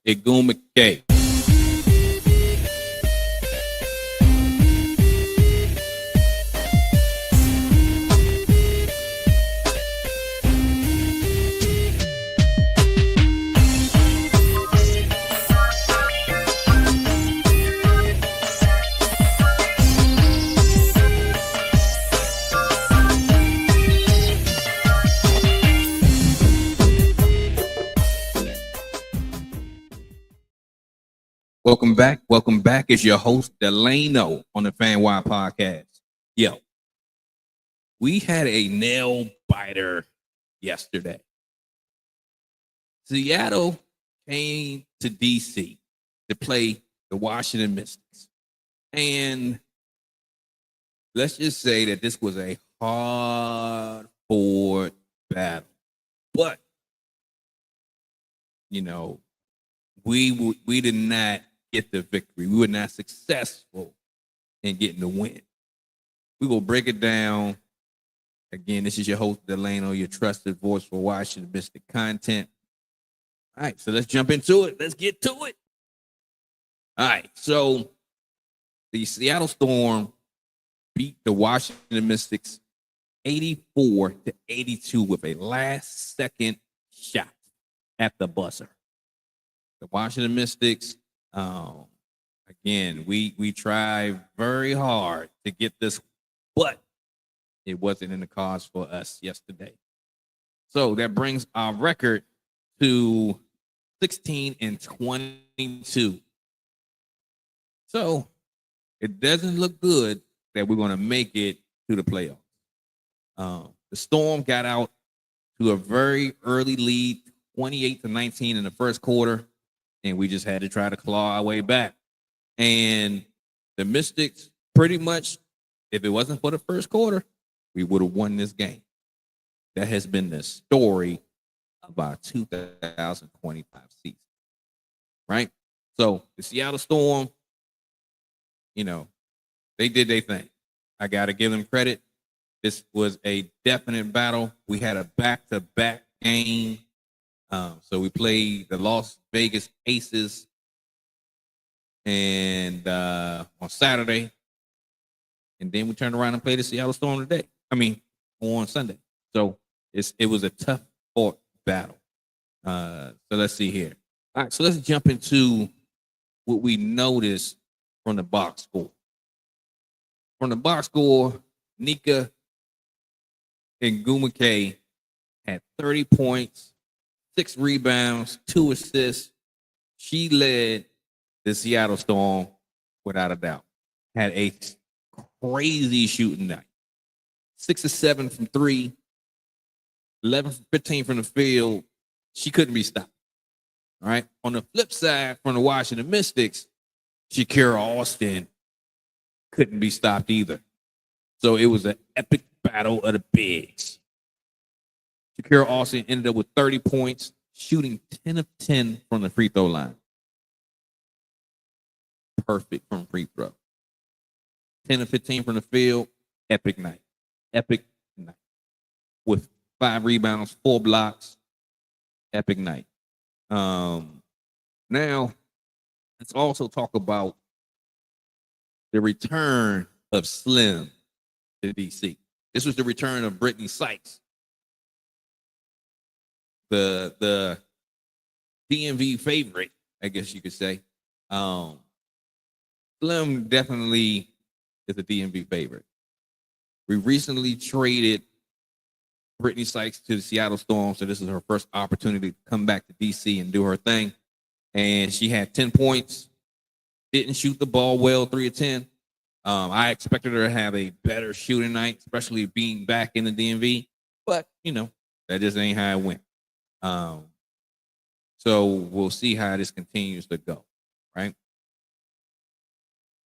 Ogwumike. Welcome back. It's your host, Delano, on the FanWire Podcast. Yo, we had a nail biter yesterday. Seattle came to D.C. to play the Washington Mystics. And let's just say that this was a hard-fought battle. But, you know, we did not get the victory. We were not successful in getting the win. We will break it down. Again, this is your host, Delano, your trusted voice for Washington Mystic content. All right, so let's jump into it. Let's get to it. All right, so the Seattle Storm beat the Washington Mystics 84-82 with a last-second shot at the buzzer. The Washington Mystics, again, we tried very hard to get this, but it wasn't in the cards for us yesterday. So that brings our record to 16-22. So it doesn't look good that we're going to make it to the playoffs. The Storm got out to a very early lead, 28-19 in the first quarter. And we just had to try to claw our way back. And the Mystics, pretty much, if it wasn't for the first quarter, we would have won this game. That has been the story of our 2025 season, right? So the Seattle Storm, you know, they did their thing. I got to give them credit. This was a definite battle. We had a back-to-back game. So we played the Las Vegas Aces and on Saturday, and then we turned around and played the Seattle Storm today. On Sunday. So it was a tough fought battle. So let's see here. All right, so let's jump into what we noticed from the box score. From the box score, Nneka Ogwumike had 30 points. 6 rebounds, 2 assists. She led the Seattle Storm without a doubt. Had a crazy shooting night. 6 of 7 from 3, 11 from 15 from the field. She couldn't be stopped. All right. On the flip side, from the Washington Mystics, Shakira Austin couldn't be stopped either. So it was an epic battle of the bigs. Shakira Austin ended up with 30 points, shooting 10 of 10 from the free throw line. Perfect from free throw. 10 of 15 from the field. Epic night. Epic night. With 5 rebounds, 4 blocks. Epic night. Now, let's also talk about the return of Slim to DC. This was the return of Brittney Sykes. The DMV favorite, I guess you could say. Slim definitely is a DMV favorite. We recently traded Brittney Sykes to the Seattle Storm, so this is her first opportunity to come back to DC and do her thing. And she had 10 points, didn't shoot the ball well, 3 of 10. I expected her to have a better shooting night, especially being back in the DMV. But, that just ain't how it went. So we'll see how this continues to go, right?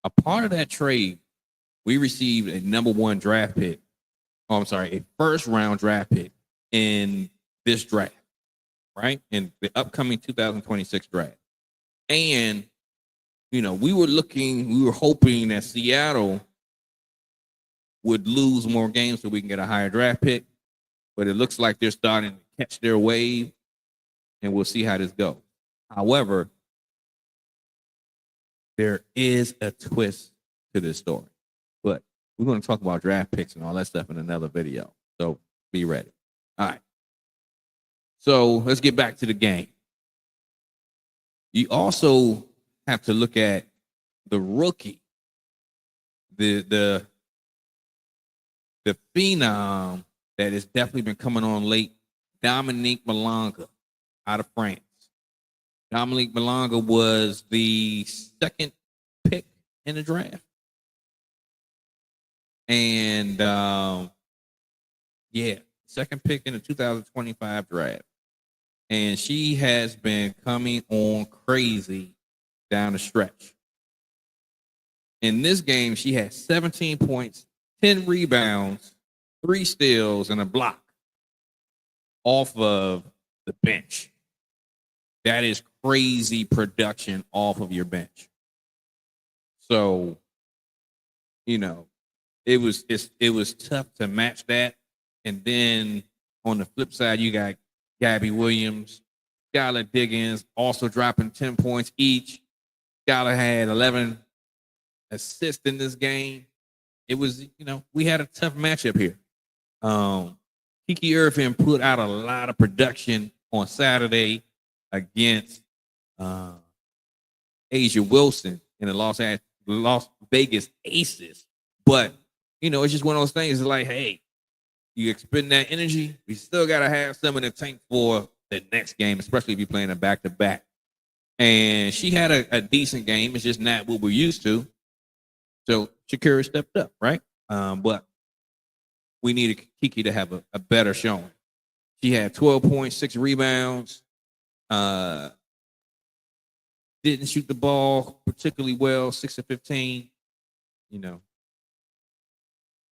A part of that trade, we received a #1 draft pick. A first-round draft pick in this draft, right? In the upcoming 2026 draft. And, we were hoping that Seattle would lose more games so we can get a higher draft pick. But it looks like they're starting to catch their wave, and we'll see how this goes. However, there is a twist to this story. But we're going to talk about draft picks and all that stuff in another video. So be ready. All right. So let's get back to the game. You also have to look at the rookie, the phenom that has definitely been coming on late, Dominique Malonga out of France. Dominique Malonga was the second pick in the draft. And, second pick in the 2025 draft. And she has been coming on crazy down the stretch. In this game, she had 17 points, 10 rebounds, 3 steals, and a block off of the bench. That is crazy production off of your bench. So, it was tough to match that. And then on the flip side, you got Gabby Williams, Skylar Diggins also dropping 10 points each. Skylar had 11 assists in this game. It was, we had a tough matchup here. Kiki Irvin put out a lot of production on Saturday against Asia Wilson in the Las Vegas Aces. But, it's just one of those things. It's like, hey, you expend that energy, we still got to have some in the tank for the next game, especially if you're playing a back-to-back. And she had a decent game. It's just not what we're used to. So Shakira stepped up, right? But we needed Kiki to have a better showing. She had 12 points, 6 rebounds. Didn't shoot the ball particularly well, 6 of 15.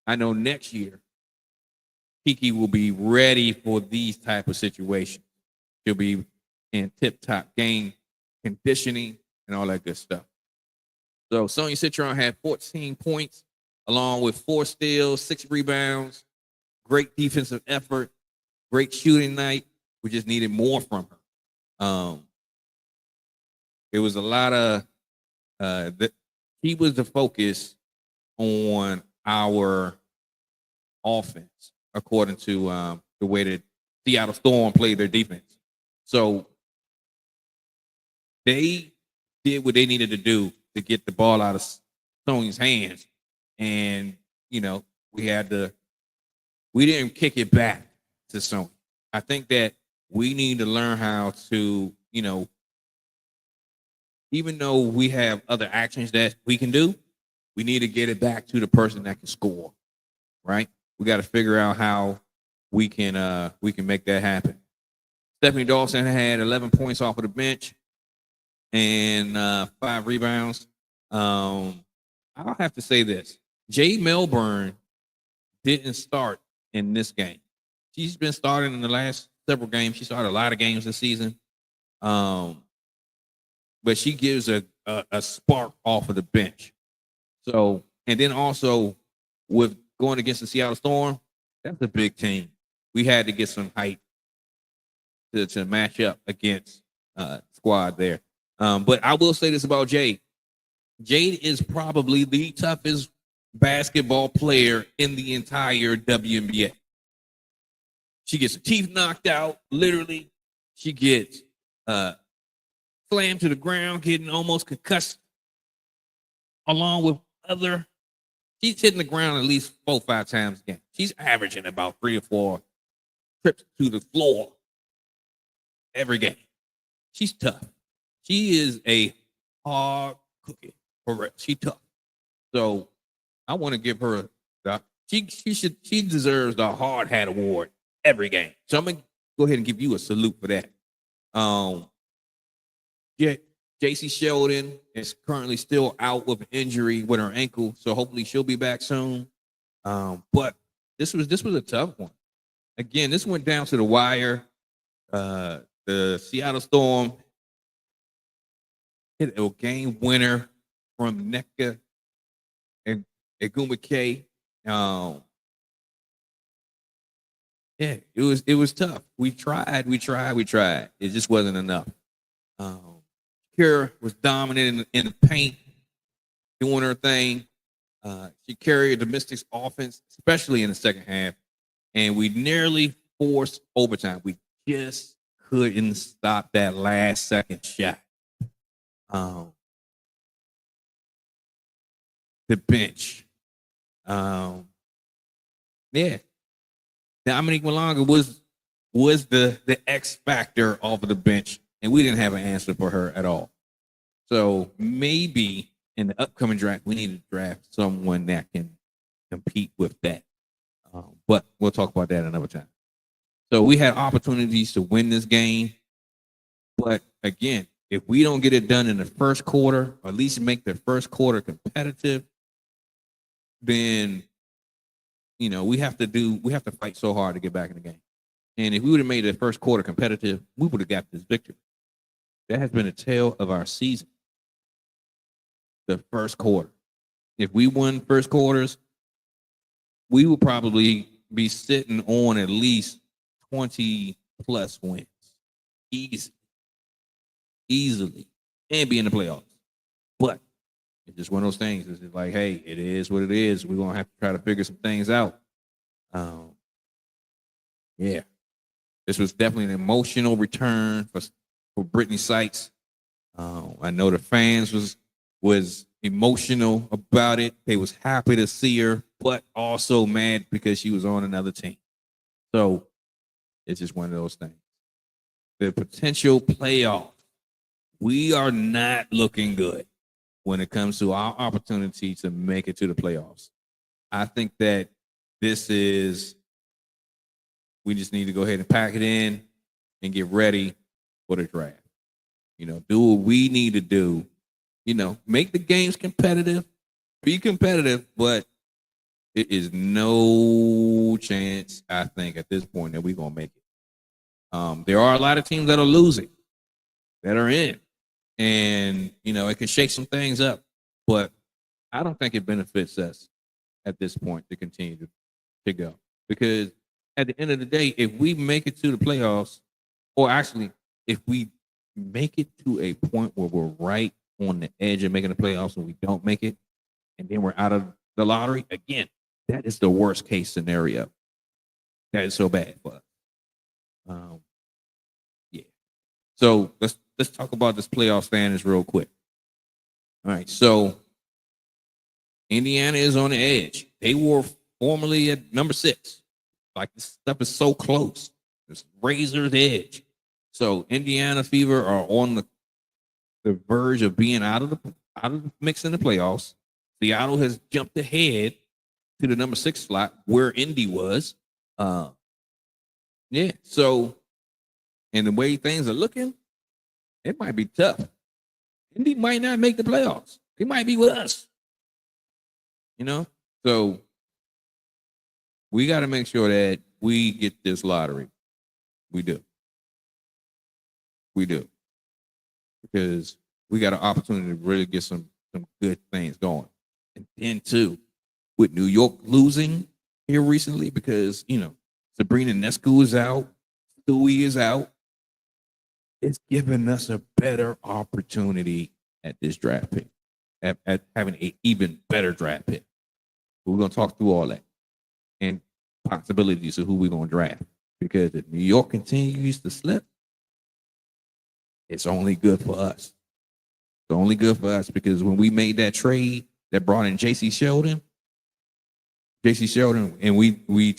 I know next year, Kiki will be ready for these type of situations. She'll be in tip-top game conditioning and all that good stuff. So Sonia Citron had 14 points along with 4 steals, 6 rebounds, great defensive effort, great shooting night. We just needed more from her. It was a lot of he was the focus on our offense, according to the way that Seattle Storm played their defense. So they did what they needed to do to get the ball out of Sony's hands. And, we didn't kick it back to Sony. I think that we need to learn how to, even though we have other actions that we can do, we need to get it back to the person that can score, right? We got to figure out how we can make that happen. Stephanie Dawson had 11 points off of the bench and 5 rebounds. I'll have to say this. Jade Melbourne didn't start in this game. She's been starting in the last several games. She started a lot of games this season. But she gives a spark off of the bench. So, and then also with going against the Seattle Storm, that's a big team. We had to get some height to match up against squad there. But I will say this about Jade. Jade is probably the toughest basketball player in the entire WNBA. She gets her teeth knocked out, literally. She gets slammed to the ground, getting almost concussed, along with other. She's hitting the ground at least 4 or 5 times a game. She's averaging about 3 or 4 trips to the floor every game. She's tough. She is a hard cookie. Correct. She's tough. So I want to give her she deserves the hard hat award every game. So I'm gonna go ahead and give you a salute for that. JC Sheldon is currently still out with an injury with her ankle, so hopefully she'll be back soon. But this was a tough one. Again, this went down to the wire. The Seattle Storm hit a game winner from Nneka Ogwumike. It was tough. We tried. It just wasn't enough. Shakira was dominant in the paint. doing her thing. She carried the Mystics offense, especially in the second half, and we nearly forced overtime. We just couldn't stop that last second shot. The bench. Yeah. Dominique Malonga was the X factor off of the bench, and we didn't have an answer for her at all. So maybe in the upcoming draft, we need to draft someone that can compete with that. But we'll talk about that another time. So we had opportunities to win this game. But again, if we don't get it done in the first quarter, or at least make the first quarter competitive, then we have to fight so hard to get back in the game. And if we would have made the first quarter competitive, we would have got this victory. That has been a tale of our season. The first quarter. If we won first quarters, we would probably be sitting on at least 20 plus wins. Easily. And be in the playoffs. But it's just one of those things. It's just like, hey, it is what it is. We're going to have to try to figure some things out. Yeah. This was definitely an emotional return for Brittney Sykes. I know the fans was emotional about it. They was happy to see her, but also mad because she was on another team. So it's just one of those things. The potential playoff. We are not looking good when it comes to our opportunity to make it to the playoffs. I think that we just need to go ahead and pack it in and get ready for the draft. Do what we need to do. Make the games competitive, be competitive, but it is no chance, I think, at this point that we're going to make it. There are a lot of teams that are losing, that are in. And, it can shake some things up. But I don't think it benefits us at this point to continue to go. Because at the end of the day, if we make it to the playoffs, or actually, if we make it to a point where we're right on the edge of making the playoffs and we don't make it, and then we're out of the lottery, again, that is the worst case scenario. That is so bad for us. Yeah. So let's talk about this playoff standings real quick. All right, so Indiana is on the edge. They were formerly at number 6. Like, this stuff is so close. It's razor's edge. So Indiana Fever are on the verge of being out of the mix in the playoffs. Seattle has jumped ahead to the number 6 slot where Indy was. Yeah. So, and the way things are looking, it might be tough. Indy might not make the playoffs. They might be with us. So we got to make sure that we get this lottery. We do. Because we got an opportunity to really get some good things going. And then, too, with New York losing here recently because, Sabrina Nescu is out, Stewie is out, it's giving us a better opportunity at this draft pick, at having an even better draft pick. We're going to talk through all that and possibilities of who we're going to draft. Because if New York continues to slip, it's only good for us. It's only good for us because when we made that trade that brought in J.C. Sheldon, and we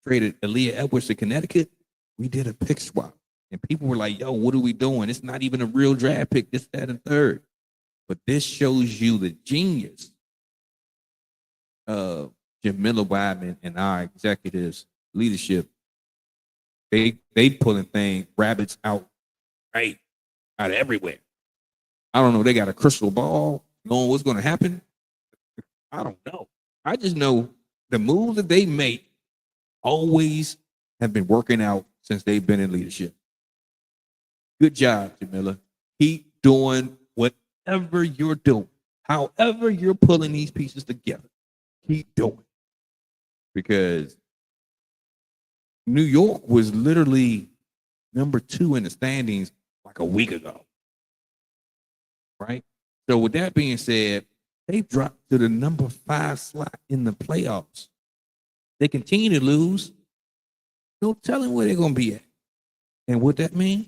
traded Aaliyah Edwards to Connecticut, we did a pick swap. And people were like, yo, what are we doing? It's not even a real draft pick, this, that, and third. But this shows you the genius of Jamila Wyman and our executives' leadership. They pulling rabbits out everywhere. I don't know. They got a crystal ball knowing what's going to happen. I don't know. I just know the moves that they make always have been working out since they've been in leadership. Good job, Jamila. Keep doing whatever you're doing. However you're pulling these pieces together, keep doing. Because New York was literally number 2 in the standings like a week ago. Right? So with that being said, They dropped to the number 5 slot in the playoffs. They continue to lose. No telling where they're going to be at. And what that means,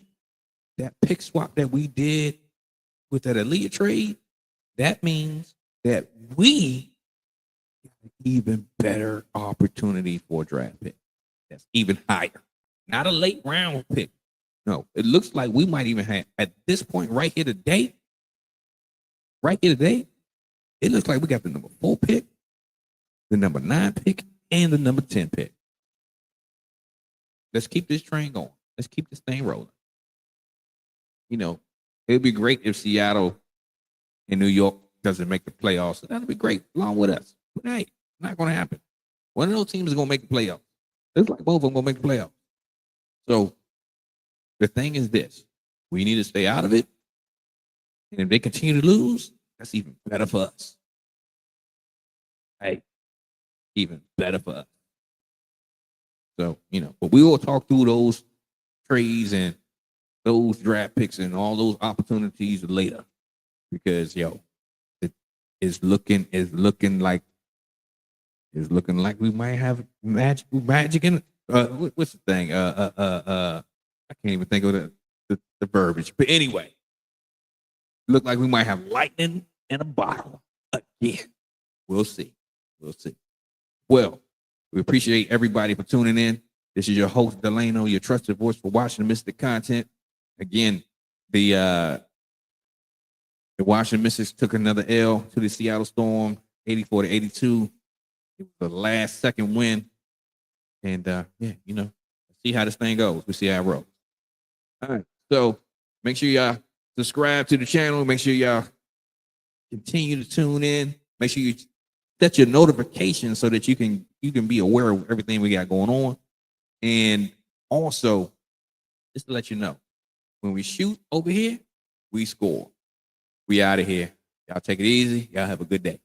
that pick swap that we did with that Aaliyah trade, that means that we got an even better opportunity for a draft pick. That's even higher. Not a late round pick. No, it looks like we might even have, at this point right here today, it looks like we got the number 4 pick, the number 9 pick, and the number 10 pick. Let's keep this train going. Let's keep this thing rolling. You know, it'd be great if Seattle and New York doesn't make the playoffs. That'd be great along with us. But hey, not going to happen. One of those teams is going to make the playoffs. Looks like both of them going to make the playoffs. So the thing is this. We need to stay out of it. And if they continue to lose, that's even better for us. Hey, even better for us. So, you know, but we will talk through those trades and those draft picks and all those opportunities later. Because, it is looking like we might have magic in what's the thing? I can't even think of the verbiage. But anyway, look like we might have lightning in a bottle again. We'll see. Well, we appreciate everybody for tuning in. This is your host, Delano, your trusted voice for Washington Mystics content. Again, the Washington Mystics took another L to the Seattle Storm, 84-82. It was the last second win. And, see how this thing goes. We'll see how it rolls. All right. So make sure y'all subscribe to the channel. Make sure y'all continue to tune in. Make sure you set your notifications so that you can be aware of everything we got going on. And also, just to let you know, when we shoot over here, we score. We out of here. Y'all take it easy. Y'all have a good day.